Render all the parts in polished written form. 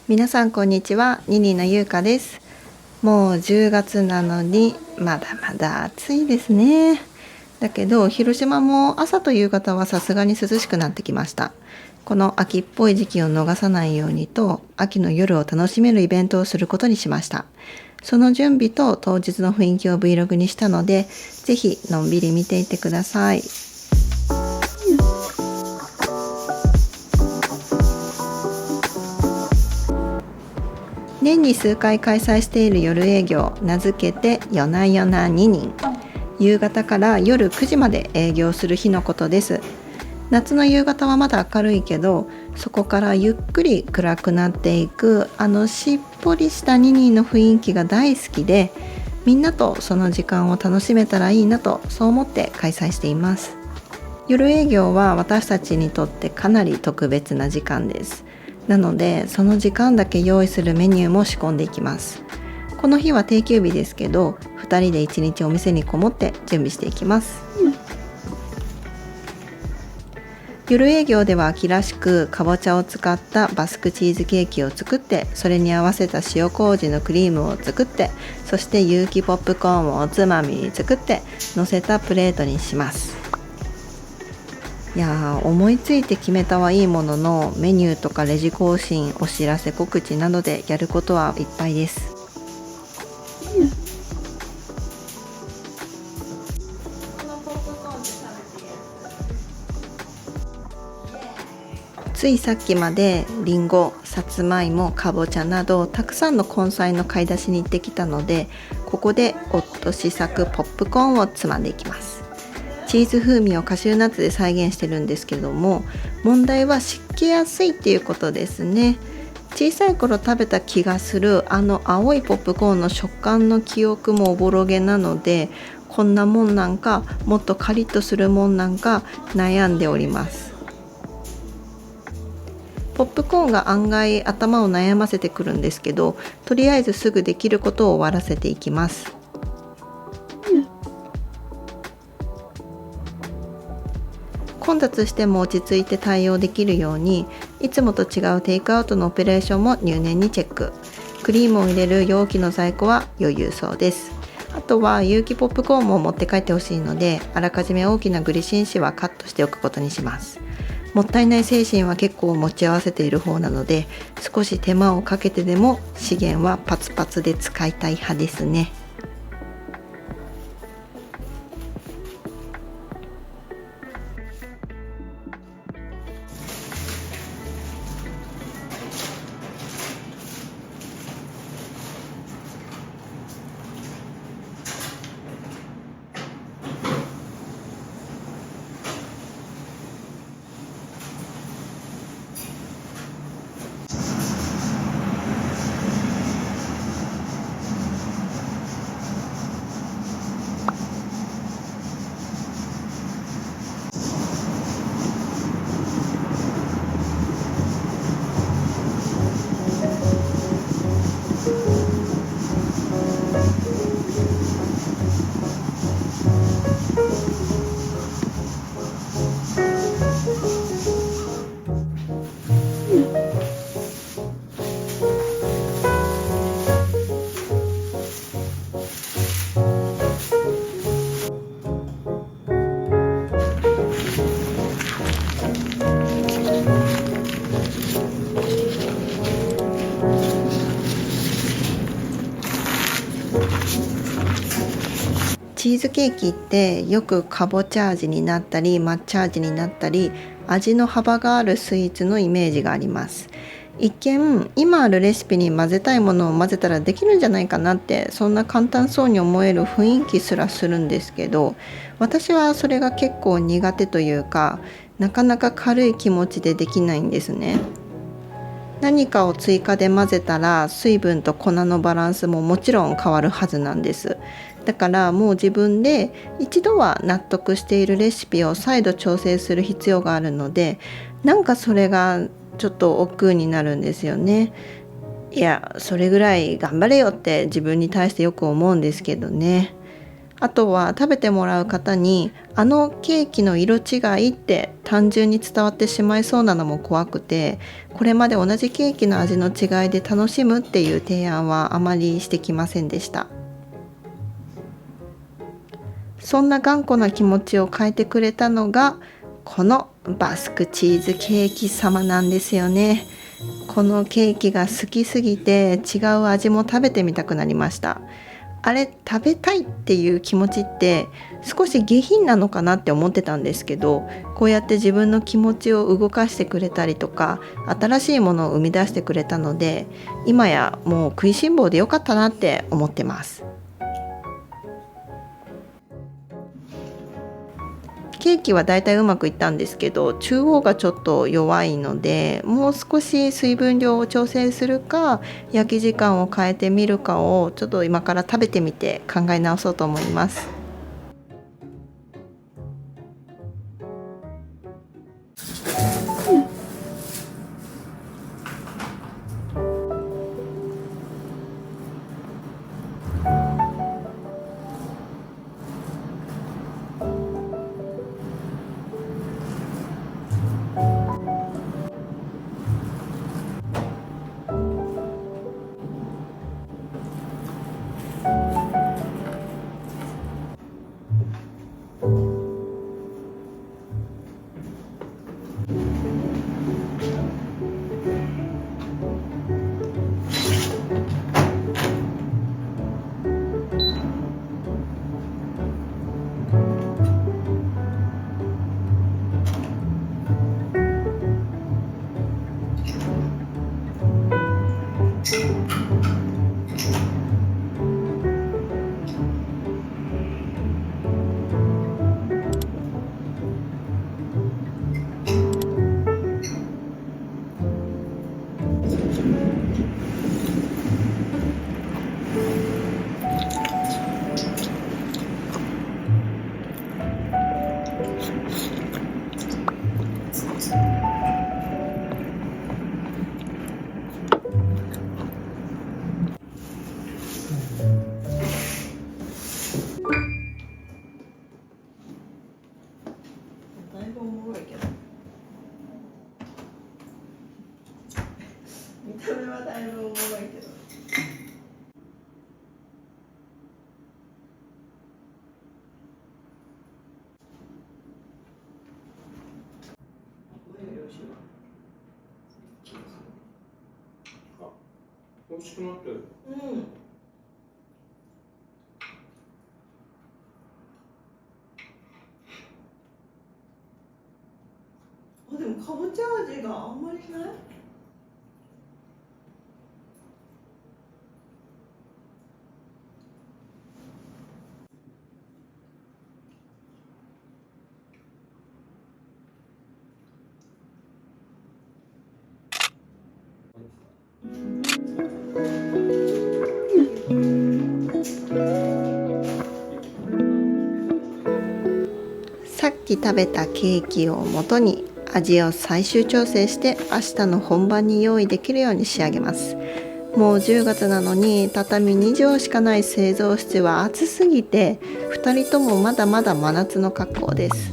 皆さんこんにちは、ニニのゆうかです。もう10月なのにまだまだ暑いですね。だけど広島も朝と夕方はさすがに涼しくなってきました。この秋っぽい時期を逃さないようにと、秋の夜を楽しめるイベントをすることにしました。その準備と当日の雰囲気を Vlog にしたので、ぜひのんびり見ていてください。年に数回開催している夜営業、名付けて夜な夜な2人。夕方から夜9時まで営業する日のことです。夏の夕方はまだ明るいけど、そこからゆっくり暗くなっていくしっぽりした2人の雰囲気が大好きで、みんなとその時間を楽しめたらいいなと、そう思って開催しています。夜営業は私たちにとってかなり特別な時間です。なのでその時間だけ用意するメニューも仕込んでいきます。この日は定休日ですけど、2人で1日お店にこもって準備していきます。夜営業では秋らしくかぼちゃを使ったバスクチーズケーキを作って、それに合わせた塩麹のクリームを作って、そして有機ポップコーンをおつまみに作って乗せたプレートにします。いや思いついて決めたはいいものの、メニューとかレジ更新、お知らせ告知などでやることはいっぱいです。ついさっきまでりんご、さつまいも、かぼちゃなどたくさんの根菜の買い出しに行ってきたので、ここで夫試作ポップコーンをつまんでいきます。チーズ風味をカシューナッツで再現してるんですけども、問題は湿気やすいっていうことですね。小さい頃食べた気がする青いポップコーンの食感の記憶もおぼろげなので、こんなもんなんか、もっとカリッとするもんなんか悩んでおります。ポップコーンが案外頭を悩ませてくるんですけど、とりあえずすぐできることを終わらせていきます。混雑しても落ち着いて対応できるように、いつもと違うテイクアウトのオペレーションも入念にチェック。クリームを入れる容器の在庫は余裕そうです。あとは有機ポップコーンも持って帰ってほしいので、あらかじめ大きなグリシン紙はカットしておくことにします。もったいない精神は結構持ち合わせている方なので、少し手間をかけてでも資源はパツパツで使いたい派ですね。チーズケーキってよくかぼちゃ味になったり抹茶味になったり、味の幅があるスイーツのイメージがあります。一見今あるレシピに混ぜたいものを混ぜたらできるんじゃないかなって、そんな簡単そうに思える雰囲気すらするんですけど、私はそれが結構苦手というか、なかなか軽い気持ちでできないんですね。何かを追加で混ぜたら水分と粉のバランスももちろん変わるはずなんです。だからもう自分で一度は納得しているレシピを再度調整する必要があるので、なんかそれがちょっと億劫になるんですよね。いや、それぐらい頑張れよって自分に対してよく思うんですけどね。あとは食べてもらう方にあのケーキの色違いって単純に伝わってしまいそうなのも怖くて、これまで同じケーキの味の違いで楽しむっていう提案はあまりしてきませんでした。そんな頑固な気持ちを変えてくれたのがこのバスクチーズケーキ様なんですよね。このケーキが好きすぎて違う味も食べてみたくなりました。あれ食べたいっていう気持ちって少し下品なのかなって思ってたんですけど、こうやって自分の気持ちを動かしてくれたりとか新しいものを生み出してくれたので、今やもう食いしん坊でよかったなって思ってます。ケーキはだいたいうまくいったんですけど、中央がちょっと弱いので、もう少し水分量を調整するか焼き時間を変えてみるかをちょっと今から食べてみて考え直そうと思います。だいぶおもろいけど、見た目はだいぶおもろいけど。あ、美味しくなってる。うん。あ、でもかぼちゃ味があんまりない。さっき食べたケーキをもとに味を最終調整して明日の本番に用意できるように仕上げます。もう10月なのに畳2畳しかない製造室は暑すぎて2人ともまだまだ真夏の格好です。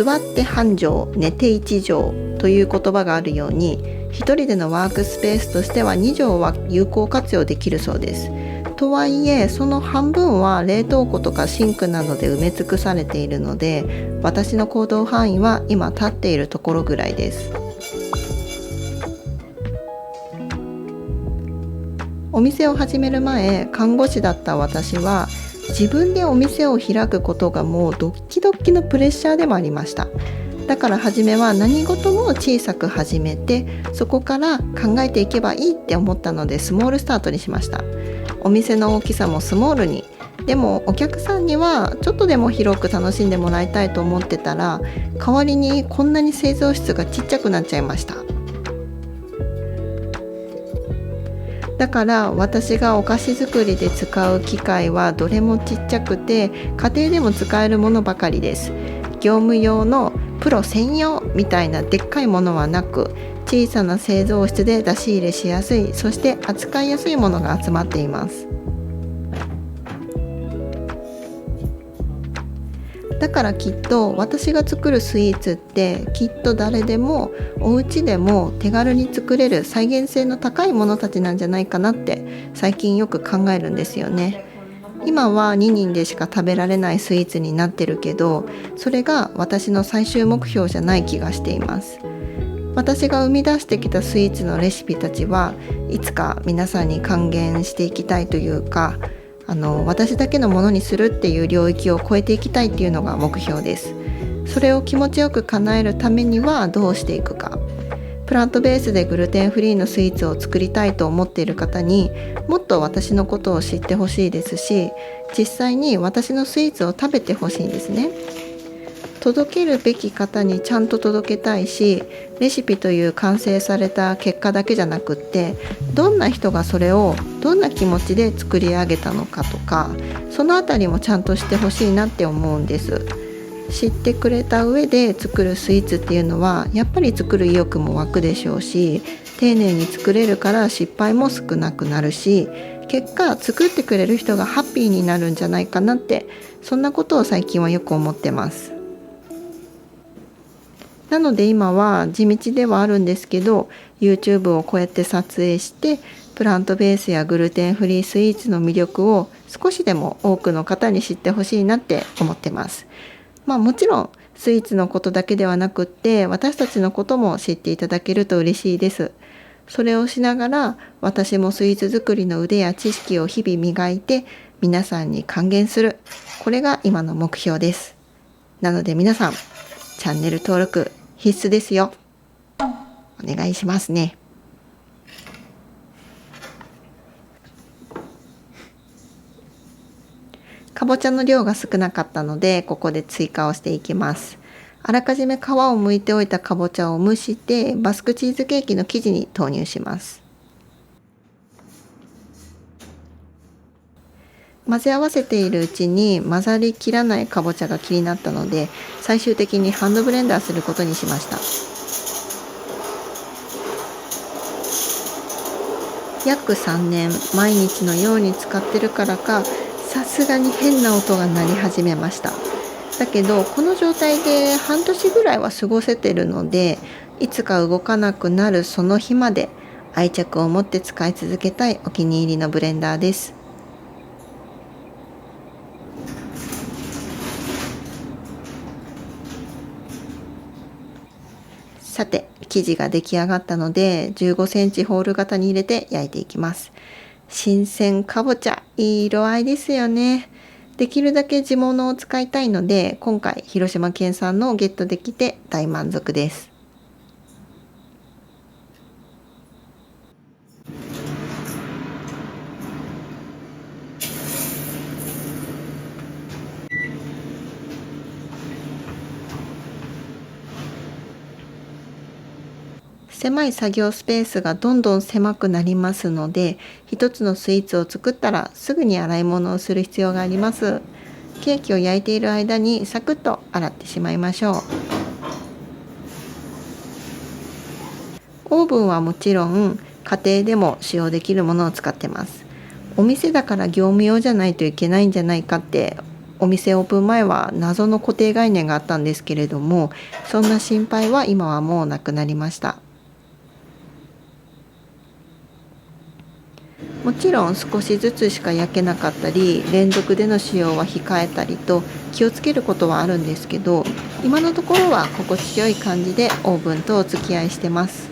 座って半畳寝て1畳という言葉があるように、一人でのワークスペースとしては2畳は有効活用できるそうです。とはいえその半分は冷凍庫とかシンクなどで埋め尽くされているので、私の行動範囲は今立っているところぐらいです。お店を始める前、看護師だった私は自分でお店を開くことがもうドッキドッキのプレッシャーでもありました。だから初めは何事も小さく始めて、そこから考えていけばいいって思ったのでスモールスタートにしました。お店の大きさもスモールに、でもお客さんにはちょっとでも広く楽しんでもらいたいと思ってたら、代わりにこんなに製造室がちっちゃくなっちゃいました。だから私がお菓子作りで使う機械はどれもちっちゃくて家庭でも使えるものばかりです。業務用のプロ専用みたいなでっかいものはなく、小さな製造室で出し入れしやすい、そして扱いやすいものが集まっています。だからきっと私が作るスイーツってきっと誰でもお家でも手軽に作れる再現性の高いものたちなんじゃないかなって最近よく考えるんですよね。今は2人でしか食べられないスイーツになってるけど、それが私の最終目標じゃない気がしています。私が生み出してきたスイーツのレシピたちはいつか皆さんに還元していきたいというか、私だけのものにするっていう領域を超えていきたいっていうのが目標です。それを気持ちよく叶えるためにはどうしていくか。プラントベースでグルテンフリーのスイーツを作りたいと思っている方にもっと私のことを知ってほしいですし、実際に私のスイーツを食べてほしいんですね。届けるべき方にちゃんと届けたいし、レシピという完成された結果だけじゃなくって、どんな人がそれをどんな気持ちで作り上げたのかとか、そのあたりもちゃんとしてほしいなって思うんです。知ってくれた上で作るスイーツっていうのはやっぱり作る意欲も湧くでしょうし、丁寧に作れるから失敗も少なくなるし、結果作ってくれる人がハッピーになるんじゃないかなって、そんなことを最近はよく思ってます。なので今は地道ではあるんですけど、 YouTube をこうやって撮影してプラントベースやグルテンフリースイーツの魅力を少しでも多くの方に知ってほしいなって思ってます。もちろんスイーツのことだけではなくって、私たちのことも知っていただけると嬉しいです。それをしながら私もスイーツ作りの腕や知識を日々磨いて皆さんに還元する、これが今の目標です。なので皆さん、チャンネル登録必須ですよ。お願いしますね。かぼちゃの量が少なかったのでここで追加をしていきます。あらかじめ皮を剥いておいたかぼちゃを蒸してバスクチーズケーキの生地に投入します。混ぜ合わせているうちに混ざりきらないかぼちゃが気になったので、最終的にハンドブレンダーすることにしました。約3年毎日のように使ってるからか、さすがに変な音が鳴り始めました。だけどこの状態で半年ぐらいは過ごせてるので、いつか動かなくなるその日まで愛着を持って使い続けたいお気に入りのブレンダーです。さて、生地が出来上がったので15センチホール型に入れて焼いていきます。新鮮かぼちゃ、いい色合いですよね。できるだけ地物を使いたいので、今回広島県産のをゲットできて大満足です。狭い作業スペースがどんどん狭くなりますので、一つのスイーツを作ったらすぐに洗い物をする必要があります。ケーキを焼いている間にサクッと洗ってしまいましょう。オーブンはもちろん家庭でも使用できるものを使ってます。お店だから業務用じゃないといけないんじゃないかって、お店オープン前は謎の固定概念があったんですけれども、そんな心配は今はもうなくなりました。もちろん少しずつしか焼けなかったり、連続での使用は控えたりと気をつけることはあるんですけど、今のところは心地よい感じでオーブンとお付き合いしてます。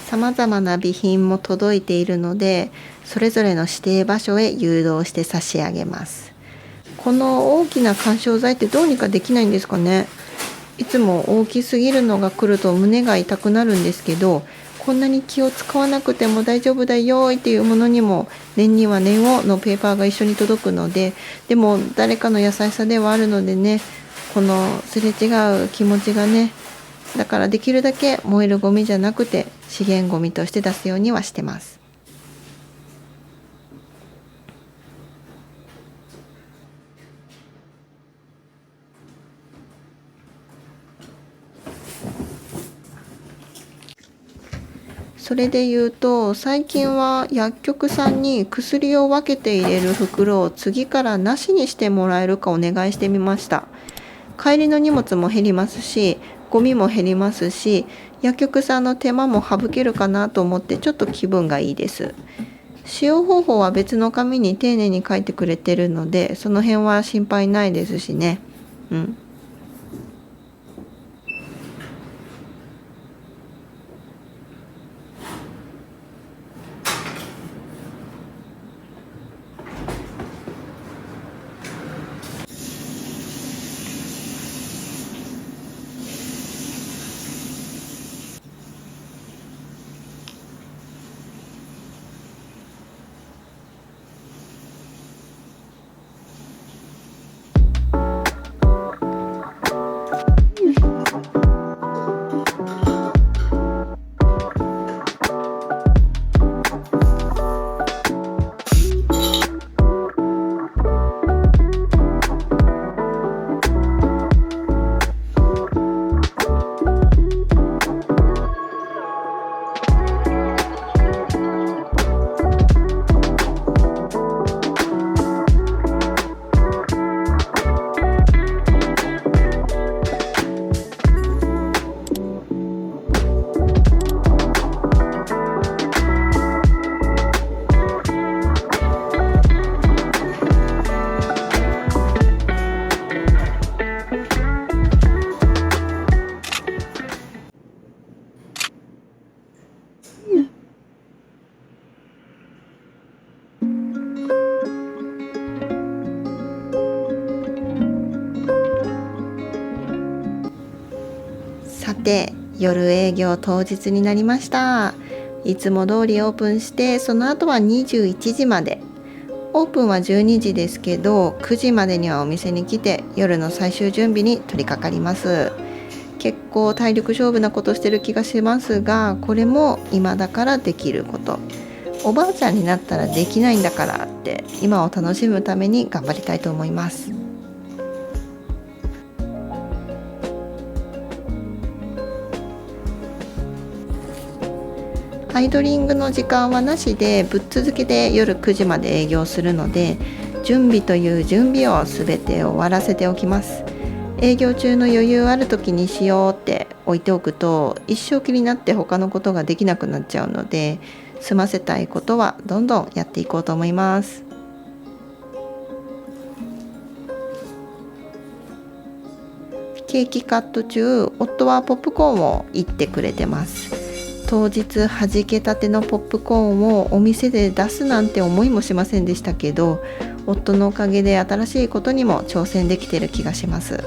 さまざまな備品も届いているので、それぞれの指定場所へ誘導して差し上げます。この大きな緩衝材ってどうにかできないんですかね。いつも大きすぎるのが来ると胸が痛くなるんですけど、こんなに気を使わなくても大丈夫だよっていうものにも念には念をのペーパーが一緒に届くので、でも誰かの優しさではあるのでね、このすれ違う気持ちがね、だからできるだけ燃えるゴミじゃなくて資源ゴミとして出すようにはしてます。それで言うと、最近は薬局さんに薬を分けて入れる袋を次からなしにしてもらえるかお願いしてみました。帰りの荷物も減りますし、ゴミも減りますし、薬局さんの手間も省けるかなと思ってちょっと気分がいいです。使用方法は別の紙に丁寧に書いてくれてるので、その辺は心配ないですしね。さて、夜営業当日になりました。いつも通りオープンして、その後は21時まで。オープンは12時ですけど、9時までにはお店に来て夜の最終準備に取り掛かります。結構体力勝負なことしてる気がしますが、これも今だからできること。おばあちゃんになったらできないんだからって今を楽しむために頑張りたいと思います。アイドリングの時間はなしでぶっ続けで夜9時まで営業するので、準備という準備をすべて終わらせておきます。営業中の余裕ある時にしようって置いておくと一生気になって他のことができなくなっちゃうので、済ませたいことはどんどんやっていこうと思います。ケーキカット中、夫はポップコーンをいってくれてます。当日弾けたてのポップコーンをお店で出すなんて思いもしませんでしたけど、夫のおかげで新しいことにも挑戦できている気がします。